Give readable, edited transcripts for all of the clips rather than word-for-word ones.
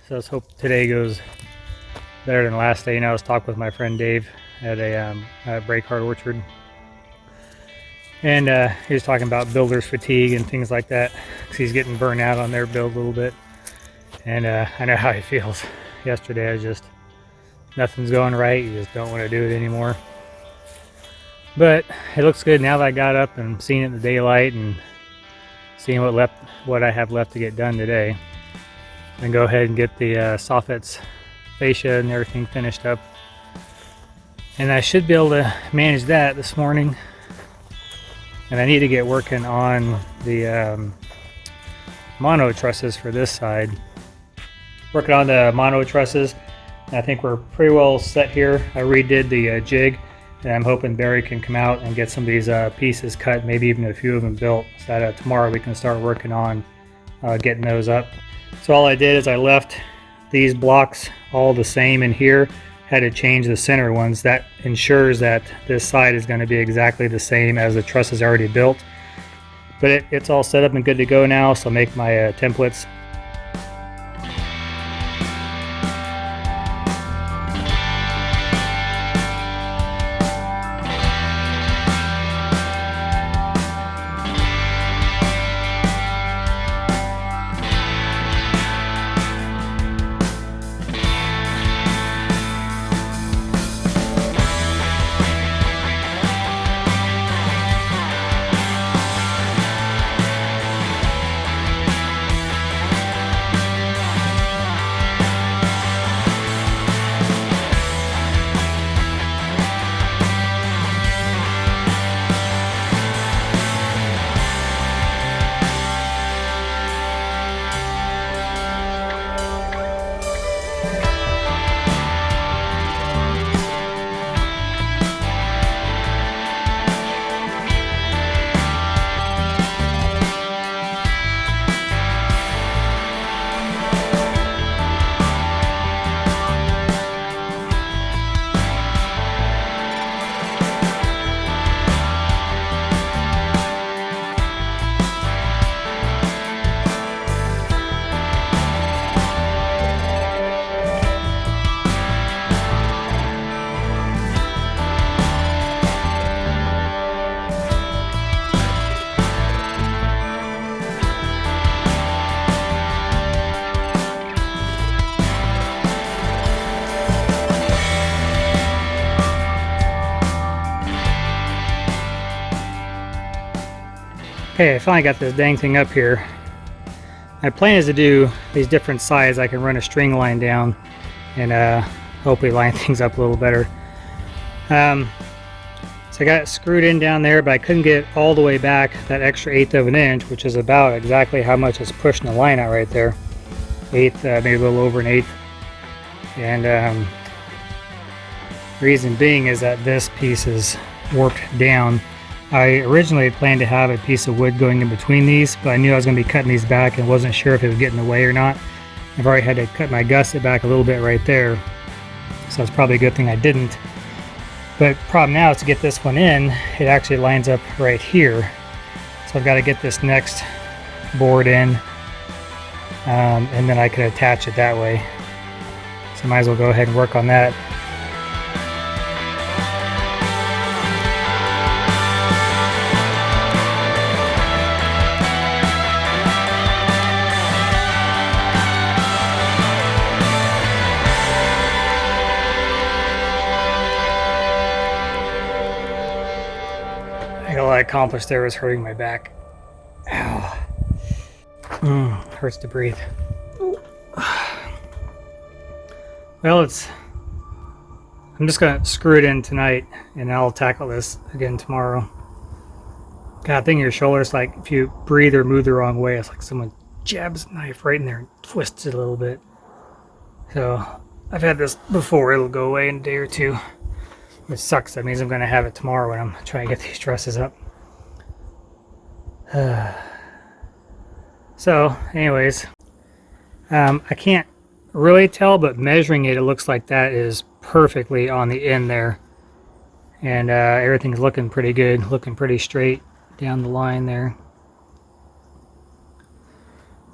So let's hope today goes better than last day. You know, I was talking with my friend Dave at a Break Hard Orchard, and he was talking about builder's fatigue and things like that, because he's getting burnt out on their build a little bit. And I know how he feels. Yesterday, I just, nothing's going right. You just don't want to do it anymore. But it looks good now that I got up and seen it in the daylight and seeing what I have left to get done today. And go ahead and get the soffits, fascia, and everything finished up. And I should be able to manage that this morning. And I need to get working on the mono trusses for this side. Working on the mono trusses. I think we're pretty well set here. I redid the jig, and I'm hoping Barry can come out and get some of these pieces cut, maybe even a few of them built, so that tomorrow we can start working on getting those up. So all I did is I left these blocks all the same in here, had to change the center ones. That ensures that this side is going to be exactly the same as the trusses already built. But it's all set up and good to go now, so I'll make my templates. Okay, I finally got this dang thing up here. My plan is to do these different sides. I can run a string line down and hopefully line things up a little better. So I got it screwed in down there, but I couldn't get all the way back that extra 1/8 of an inch, which is about exactly how much it's pushing the line out right there. 1/8, maybe a little over an 1/8. And reason being is that this piece is warped down. I originally planned to have a piece of wood going in between these, but I knew I was going to be cutting these back and wasn't sure if it would get in the way or not. I've already had to cut my gusset back a little bit right there, so it's probably a good thing I didn't. But problem now is to get this one in, it actually lines up right here. So I've got to get this next board in, and then I can attach it that way. So I might as well go ahead and work on that. All I accomplished there was hurting my back. Ow. Hurts to breathe. Well, I'm just gonna screw it in tonight and I'll tackle this again tomorrow. God, I think your shoulders, like if you breathe or move the wrong way, it's like someone jabs a knife right in there and twists it a little bit. So I've had this before, it'll go away in a day or two. Which sucks. That means I'm going to have it tomorrow when I'm trying to get these trusses up. So, anyways, I can't really tell, but measuring it, it looks like that is perfectly on the end there. And everything's looking pretty good, looking pretty straight down the line there.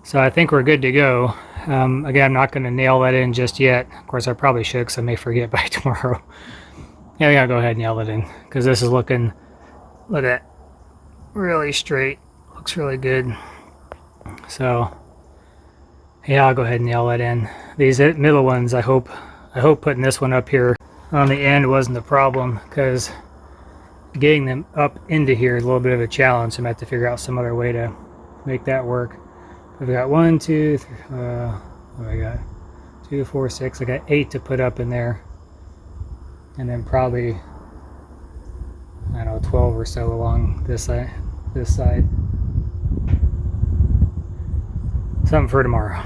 So I think we're good to go. Again, I'm not going to nail that in just yet. Of course, I probably should because I may forget by tomorrow. Yeah, we gotta go ahead and nail it in because this is looking, look at that, really straight. Looks really good. So yeah, I'll go ahead and nail that in. These middle ones, I hope putting this one up here on the end wasn't the problem, because getting them up into here is a little bit of a challenge. So I'm gonna have to figure out some other way to make that work. I've got 1, 2, 3, what do I got? 2, 4, 6. I got 8 to put up in there, and then probably, I don't know, 12 or so along this side. Something for tomorrow.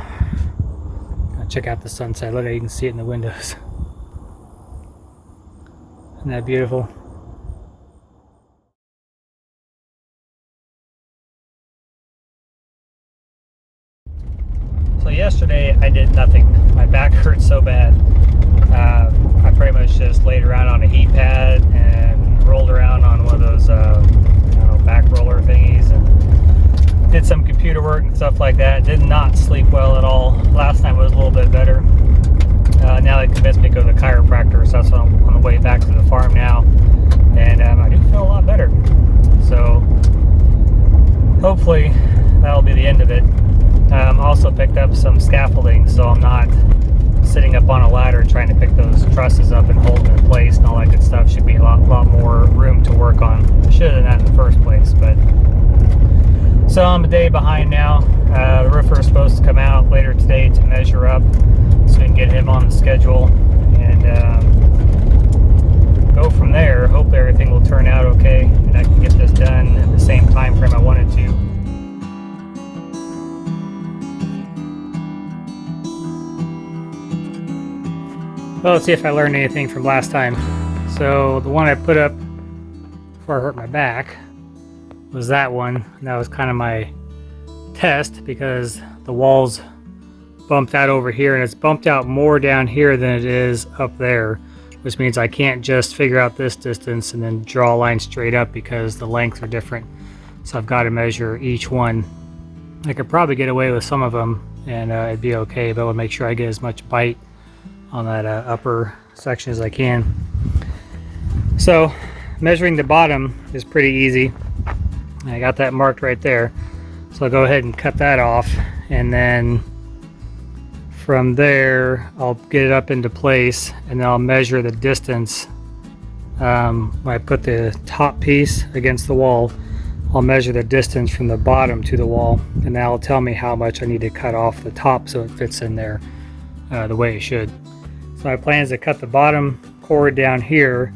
I'll check out the sunset. Look, you can see it in the windows. Isn't that beautiful? So yesterday I did nothing. My back hurt so bad. I pretty much just laid around on a heat pad and rolled around on one of those I don't know, back roller thingies, and did some computer work and stuff like that. Did not sleep well at all. Last night was a little bit better. Now they convinced me to go to the chiropractor, so that's on the way back to the farm now, and I do feel a lot better. So hopefully that'll be the end of it. Also picked up some scaffolding, so I'm not sitting up on a ladder trying to pick those trusses up and hold them in place and all that good stuff. Should be a lot more room to work on. I should have done that in the first place, but so I'm a day behind now. The roofer is supposed to come out later today to measure up, so we can get him on the schedule and go from there. Hopefully everything will turn out okay and I can get this done at the same time frame I wanted to. Well, let's see if I learned anything from last time. So the one I put up before I hurt my back was that one. And that was kind of my test because the walls bumped out over here, and it's bumped out more down here than it is up there, which means I can't just figure out this distance and then draw a line straight up because the lengths are different. So I've got to measure each one. I could probably get away with some of them and it'd be okay, but I'll make sure I get as much bite on that upper section as I can. So measuring the bottom is pretty easy. I got that marked right there, so I'll go ahead and cut that off, and then from there I'll get it up into place, and then I'll measure the distance. When I put the top piece against the wall, I'll measure the distance from the bottom to the wall, and that'll tell me how much I need to cut off the top so it fits in there the way it should. So my plan is to cut the bottom cord down here,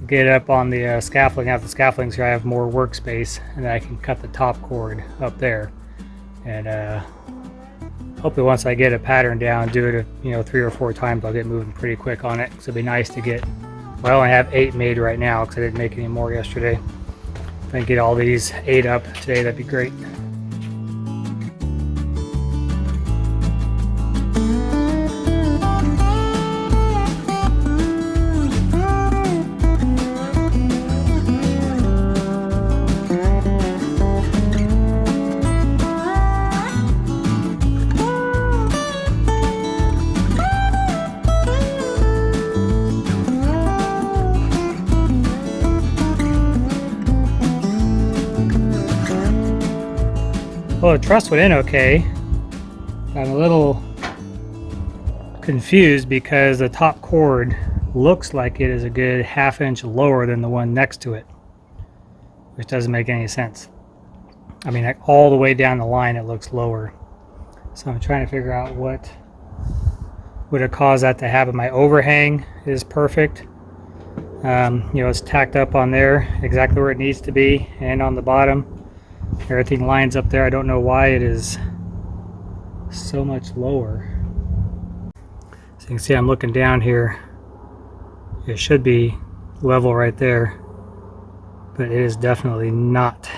get up on the scaffolding, have the scaffolding so I have more workspace, and then I can cut the top cord up there. And hopefully once I get a pattern down, do it 3 or 4 times, I'll get moving pretty quick on it. So it'd be nice to get, well, I only have 8 made right now because I didn't make any more yesterday. If I can get all these 8 up today, that'd be great. Well, the truss went in okay. I'm a little confused because the top cord looks like it is a good 1/2 inch lower than the one next to it, which doesn't make any sense. I mean, like, all the way down the line it looks lower. So I'm trying to figure out what would have caused that to happen. My overhang is perfect. It's tacked up on there exactly where it needs to be, and on the bottom everything lines up there. I don't know why it is so much lower. So you can see I'm looking down here. It should be level right there, but it is definitely not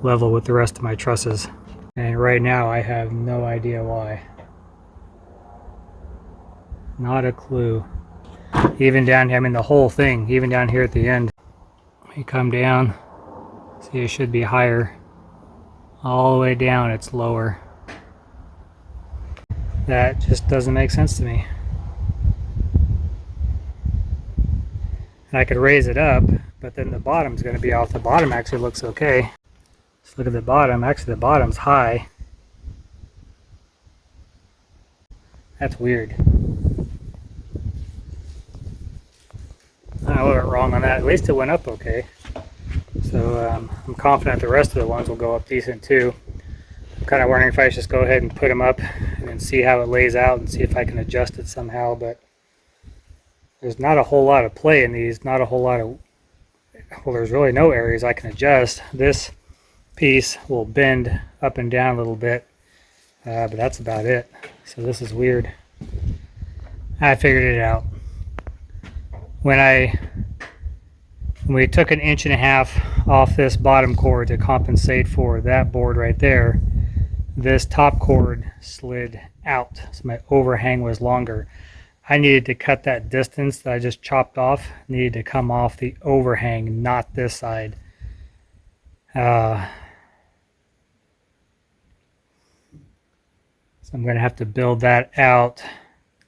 level with the rest of my trusses. And right now I have no idea why. Not a clue. Even down here, I mean the whole thing, even down here at the end. You come down, see it should be higher. All the way down it's lower. That just doesn't make sense to me. And I could raise it up, but then the bottom's going to be off. The bottom actually looks okay. Let's look at the bottom. Actually, the bottom's high. That's weird. I don't know what went wrong on that. At least it went up okay. So I'm confident the rest of the ones will go up decent too. I'm kind of wondering if I should just go ahead and put them up and then see how it lays out and see if I can adjust it somehow. But there's not a whole lot of play in these. Not a whole lot of, well, there's really no areas I can adjust. This piece will bend up and down a little bit, but that's about it. So this is weird. I figured it out. When we took 1.5 inches off this bottom cord to compensate for that board right there, this top cord slid out, so my overhang was longer. I needed to cut that distance that I just chopped off, needed to come off the overhang, not this side. So I'm going to have to build that out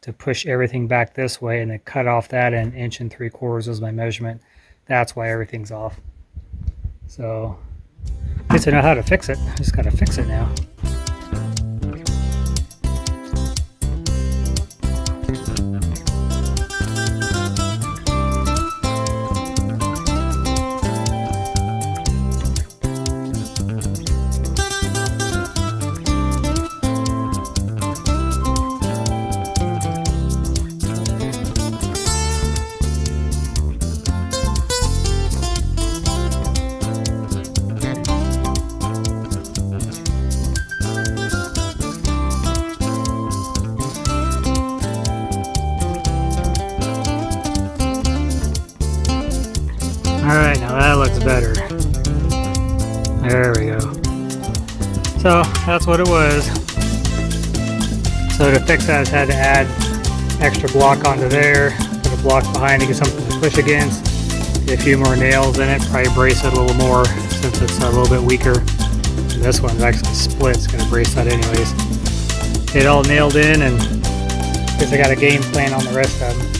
to push everything back this way and then cut off that, and 1 3/4 was my measurement. That's why everything's off. So at least I know how to fix it. I just got to fix it now. Alright, now that looks better. There we go. So that's what it was. So to fix that, I just had to add extra block onto there, put a block behind to get something to push against, get a few more nails in it, probably brace it a little more since it's a little bit weaker. And this one's actually split, it's going to brace that anyways. Get it all nailed in, and I guess I got a game plan on the rest of them.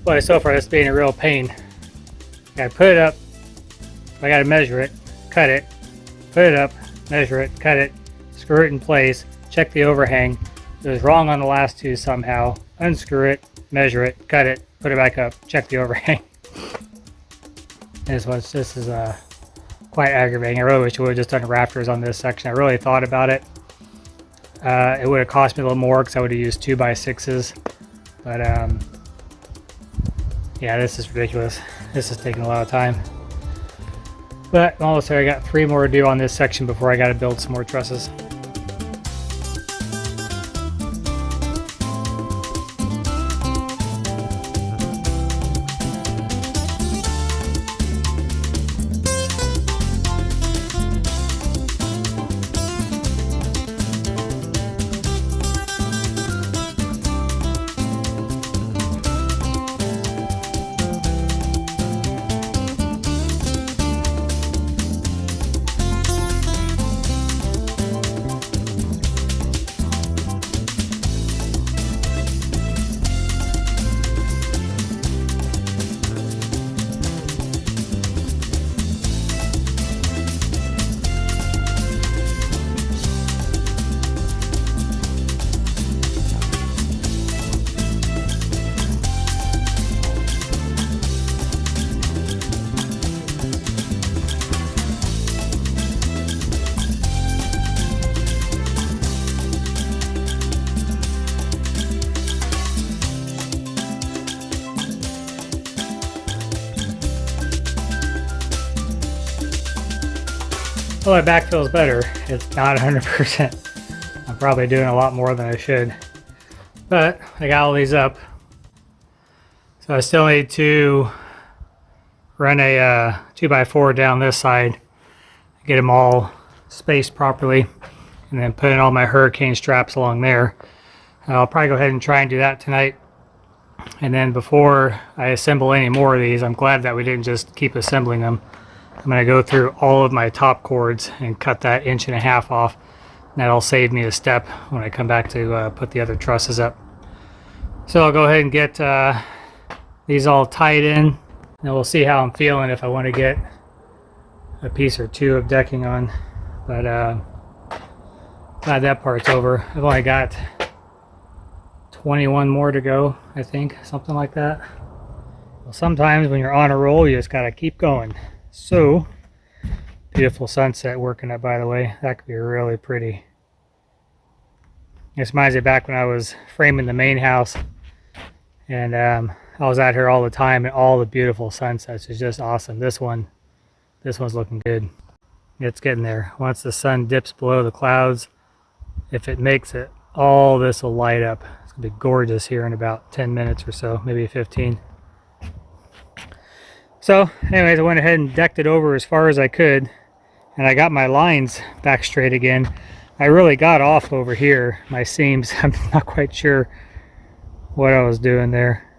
Boy, so far this being a real pain. I gotta put it up, I gotta measure it, cut it, put it up, measure it, cut it, screw it in place, check the overhang. It was wrong on the last two somehow. Unscrew it, measure it, cut it, put it back up, check the overhang. This is quite aggravating. I really wish I would have just done rafters on this section. I really thought about it. It would have cost me a little more because I would have used 2x6s, but yeah, this is ridiculous. This is taking a lot of time. But almost there. I got 3 more to do on this section before I got to build some more trusses. Well, my back feels better. It's not 100%. I'm probably doing a lot more than I should. But I got all these up. So I still need to run a 2x4 down this side, get them all spaced properly, and then put in all my hurricane straps along there. I'll probably go ahead and try and do that tonight. And then before I assemble any more of these, I'm glad that we didn't just keep assembling them. I'm going to go through all of my top cords and cut that 1.5 inches off. That'll save me a step when I come back to put the other trusses up. So I'll go ahead and get these all tied in, and we'll see how I'm feeling if I want to get a piece or two of decking on. But glad that part's over. I've only got 21 more to go, I think, something like that. Well, sometimes when you're on a roll, you just gotta keep going. So, beautiful sunset working up, by the way. That could be really pretty. This reminds me back when I was framing the main house, and I was out here all the time, and all the beautiful sunsets is just awesome. This one's looking good. It's getting there. Once the sun dips below the clouds, if it makes it, all this will light up. It's gonna be gorgeous here in about 10 minutes or so, maybe 15. So anyways, I went ahead and decked it over as far as I could, and I got my lines back straight again. I really got off over here, my seams. I'm not quite sure what I was doing there.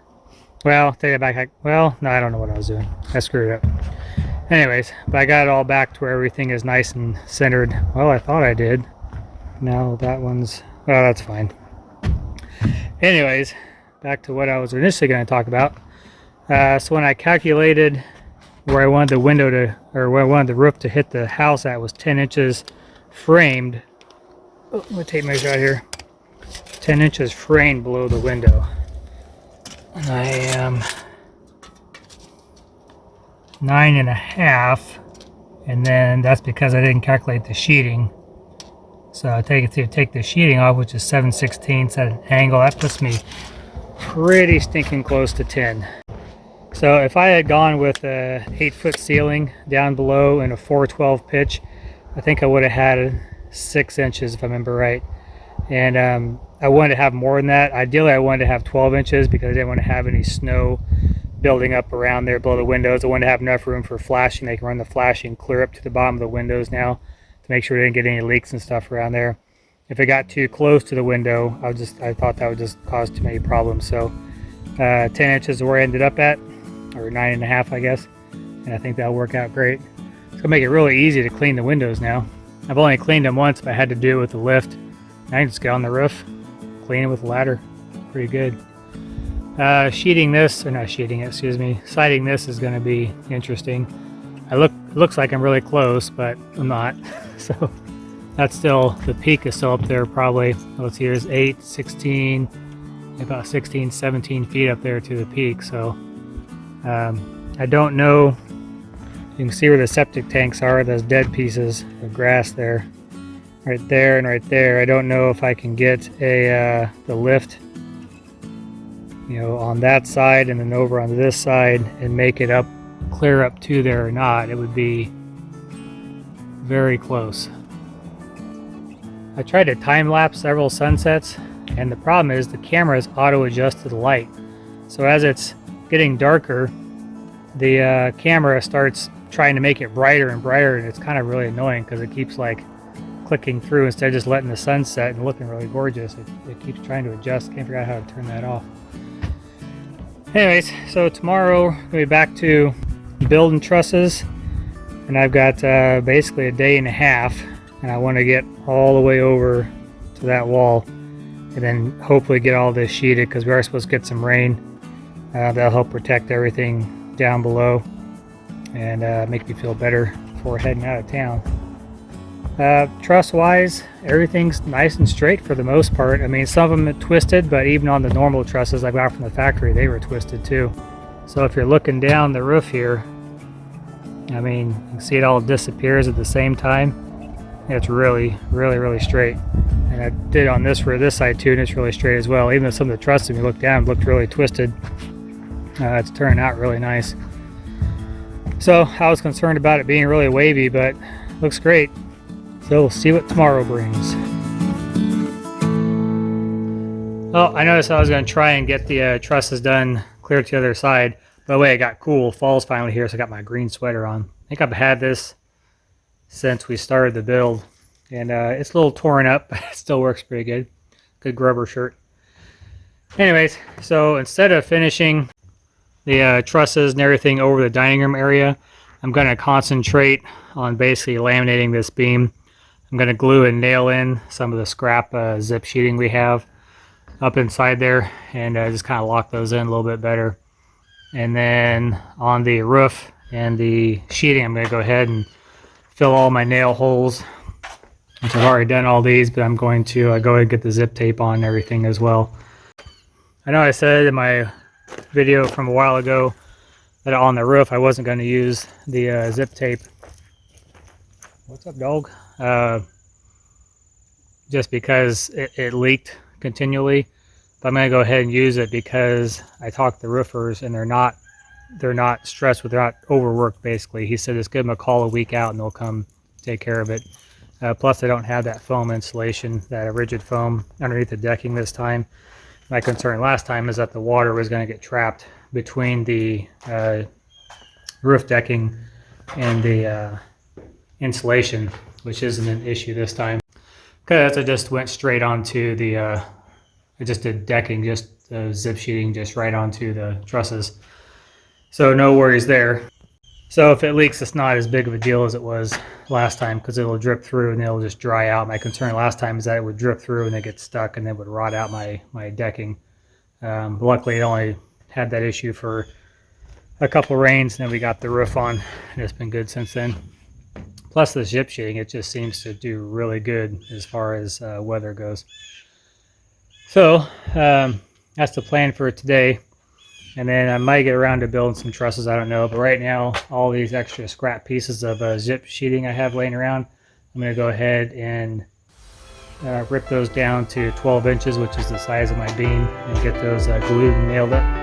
Well, take it back. Well, no, I don't know what I was doing. I screwed it up. Anyways, but I got it all back to where everything is nice and centered. Well, I thought I did. Now that one's, well, that's fine. Anyways, back to what I was initially going to talk about. So when I calculated where I wanted the window to, or where I wanted the roof to hit the house at was 10 inches framed. Oh, let me take my shot here. 10 inches framed below the window. And I am 9.5, and then that's because I didn't calculate the sheeting. So I take the sheeting off, which is 7/16 at an angle. That puts me pretty stinking close to 10. So if I had gone with a 8-foot ceiling down below and a 412 pitch, I think I would have had 6 inches if I remember right. And I wanted to have more than that. Ideally, I wanted to have 12 inches because I didn't want to have any snow building up around there below the windows. I wanted to have enough room for flashing. They can run the flashing clear up to the bottom of the windows now to make sure we didn't get any leaks and stuff around there. If it got too close to the window, I thought that would just cause too many problems. So 10 inches is where I ended up at, or 9.5, I guess. And I think that'll work out great. It's gonna make it really easy to clean the windows now. I've only cleaned them once, but I had to do it with the lift. Now I can just get on the roof, clean it with a ladder. Pretty good. Siding this is going to be interesting. Looks like I'm really close, but I'm not. So that's still, the peak is still up there probably. Let's see, here's 8, 16, about 16, 17 feet up there to the peak. So I don't know. You can see where the septic tanks are, those dead pieces of grass there. Right there and right there. I don't know if I can get the lift, on that side and then over on this side and make it up, clear up to there or not. It would be very close. I tried to time lapse several sunsets, and the problem is the camera is auto adjust to the light. So as it's getting darker, the camera starts trying to make it brighter and brighter, and it's kind of really annoying because it keeps like clicking through instead of just letting the sun set and looking really gorgeous. It keeps trying to adjust. Can't figure out how to turn that off. Anyways, so tomorrow we'll be back to building trusses, and I've got basically a day and a half, and I want to get all the way over to that wall and then hopefully get all this sheeted because we are supposed to get some rain. That'll help protect everything down below and make me feel better before heading out of town. Truss wise, everything's nice and straight for the most part. I mean, some of them are twisted, but even on the normal trusses I got from the factory, they were twisted too. So if you're looking down the roof here, I mean, you can see it all disappears at the same time. It's really, really, really straight. And I did on this for this side too, and it's really straight as well. Even though some of the trusses, when you look down, looked really twisted. It's turning out really nice. So I was concerned about it being really wavy, but looks great. So we'll see what tomorrow brings. Oh, I noticed I was going to try and get the trusses done clear to the other side. By the way, it got cool. Fall's finally here, so I got my green sweater on. I think I've had this since we started the build. And it's a little torn up, but it still works pretty good. Good grubber shirt. Anyways, so instead of finishing the trusses and everything over the dining room area, I'm going to concentrate on basically laminating this beam. I'm going to glue and nail in some of the scrap zip sheeting we have up inside there, and just kind of lock those in a little bit better. And then on the roof and the sheeting, I'm going to go ahead and fill all my nail holes, which I've already done all these, but I'm going to go ahead and get the zip tape on and everything as well. I know I said in my video from a while ago that on the roof I wasn't going to use the zip tape. What's up, dog? Just because it leaked continually. But I'm going to go ahead and use it because I talked to roofers and they're not stressed with, they're not overworked basically. He said just give them a call a week out and they'll come take care of it. Plus I don't have that foam insulation, that rigid foam underneath the decking this time. My concern last time is that the water was going to get trapped between the roof decking and the insulation, which isn't an issue this time. Because I just went straight onto the, I just did decking, just zip sheeting just right onto the trusses. So no worries there. So if it leaks, it's not as big of a deal as it was last time because it'll drip through and it'll just dry out. My concern last time is that it would drip through and it get stuck and it would rot out my decking. Luckily, it only had that issue for a couple rains, and then we got the roof on, and it's been good since then. Plus the zip sheeting, it just seems to do really good as far as weather goes. So that's the plan for today. And then I might get around to building some trusses, I don't know. But right now, all these extra scrap pieces of zip sheeting I have laying around, I'm going to go ahead and rip those down to 12 inches, which is the size of my beam, and get those glued and nailed up.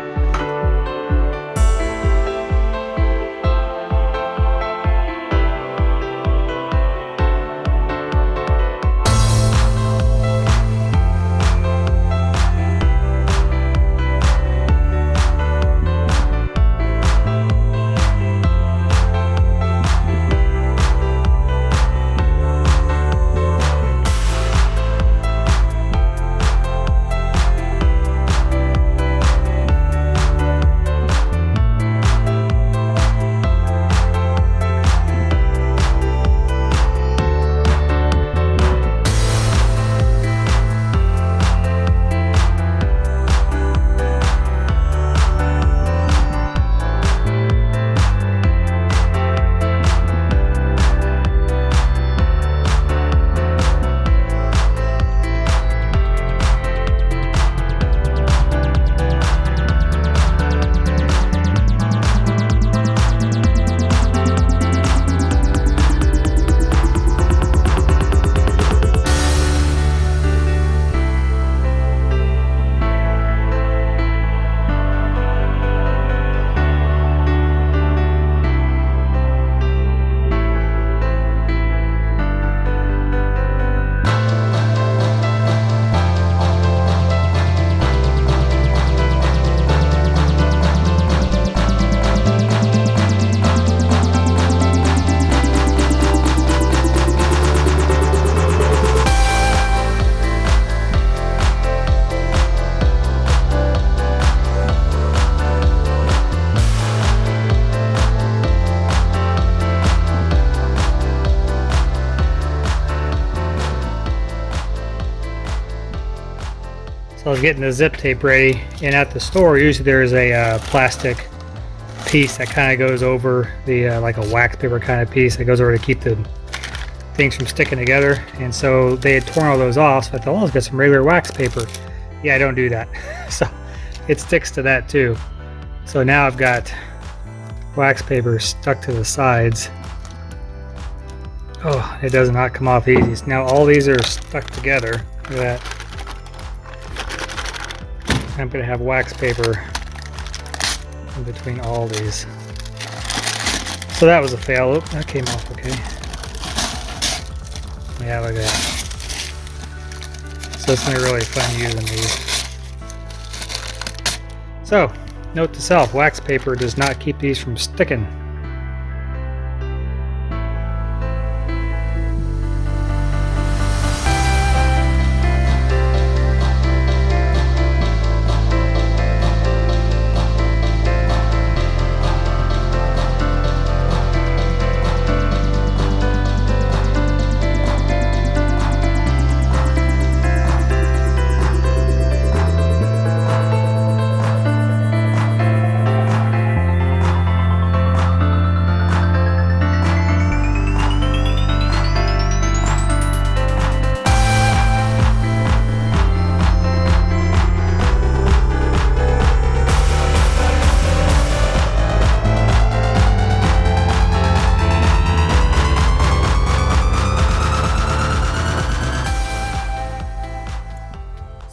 So I was getting the zip tape ready, and at the store usually there's a plastic piece that kind of goes over the like a wax paper kind of piece that goes over to keep the things from sticking together. And so they had torn all those off, so I thought, oh, let's get some regular wax paper. Yeah, I don't do that. So it sticks to that too. So now I've got wax paper stuck to the sides. Oh, it does not come off easy. So now all these are stuck together. Look at that. I'm going to have wax paper in between all these. So that was a fail. Oh, that came off okay. Yeah, look at that. So it's gonna be really fun using these. So, note to self, wax paper does not keep these from sticking.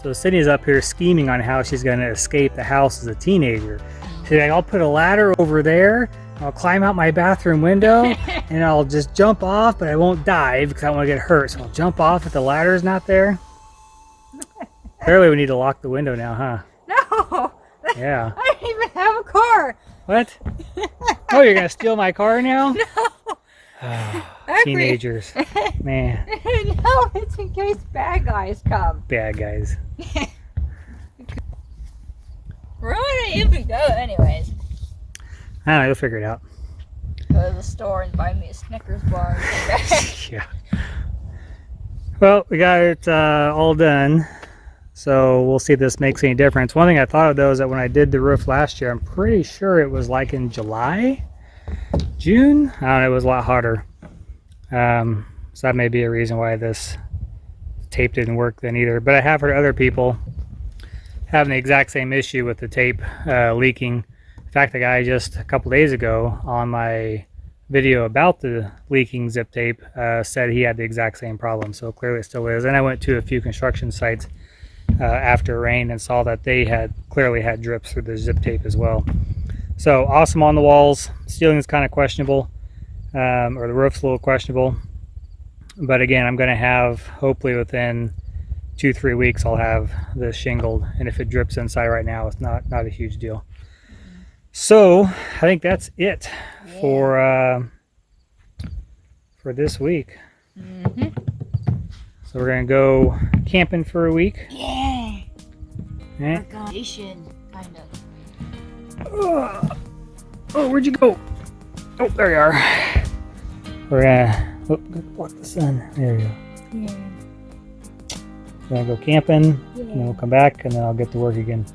So Sydney's up here scheming on how she's going to escape the house as a teenager. She's like, I'll put a ladder over there, I'll climb out my bathroom window, and I'll just jump off, but I won't dive because I don't want to get hurt. So I'll jump off if the ladder's not there. Clearly we need to lock the window now, huh? No! Yeah. I don't even have a car! What? Oh, you're going to steal my car now? No! Oh, teenagers. Man. No, it's in case bad guys come. Bad guys. Where would I even go anyways? I don't know, you'll figure it out. Go to the store and buy me a Snickers bar and come back. Yeah. Well, we got it all done. So we'll see if this makes any difference. One thing I thought of though is that when I did the roof last year, I'm pretty sure it was like in July? June? I don't know, it was a lot hotter. So that may be a reason why this tape didn't work then either. But I have heard other people having the exact same issue with the tape leaking. In fact, the guy just a couple days ago on my video about the leaking zip tape said he had the exact same problem. So clearly it still is. And I went to a few construction sites after it rained and saw that they had clearly had drips through the zip tape as well. So awesome on the walls. Ceiling is kind of questionable, or the roof's a little questionable. But again, I'm going to have, hopefully within 2-3 weeks, I'll have this shingled. And if it drips inside right now, it's not a huge deal. So I think that's it for this week. So we're going to go camping for a week. Yeah. Eh? Vacation, kind of. Oh, where'd you go? Oh, there you are. We're gonna block the sun. There you go. Yeah. We're gonna go camping, and then we'll come back, and then I'll get to work again.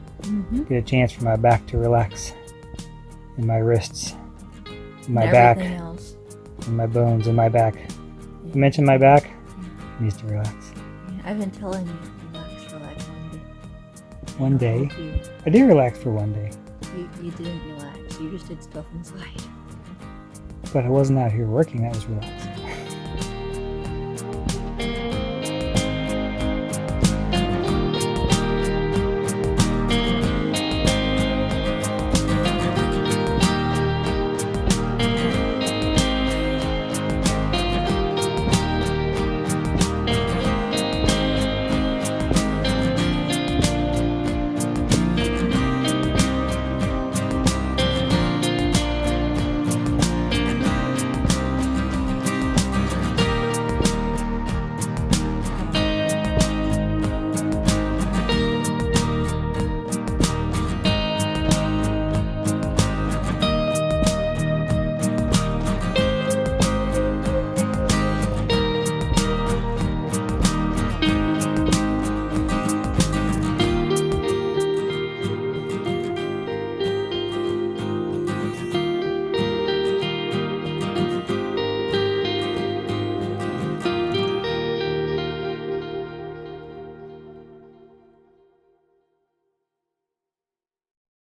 Get a chance for my back to relax, and my wrists, and my back, else. and my bones, and my back. You mentioned my back. It needs to relax. Yeah, I've been telling you to relax for like 1 1 day. day. I did relax for 1 day. You didn't relax. You just did stuff inside. But I wasn't out here working. That was relaxing.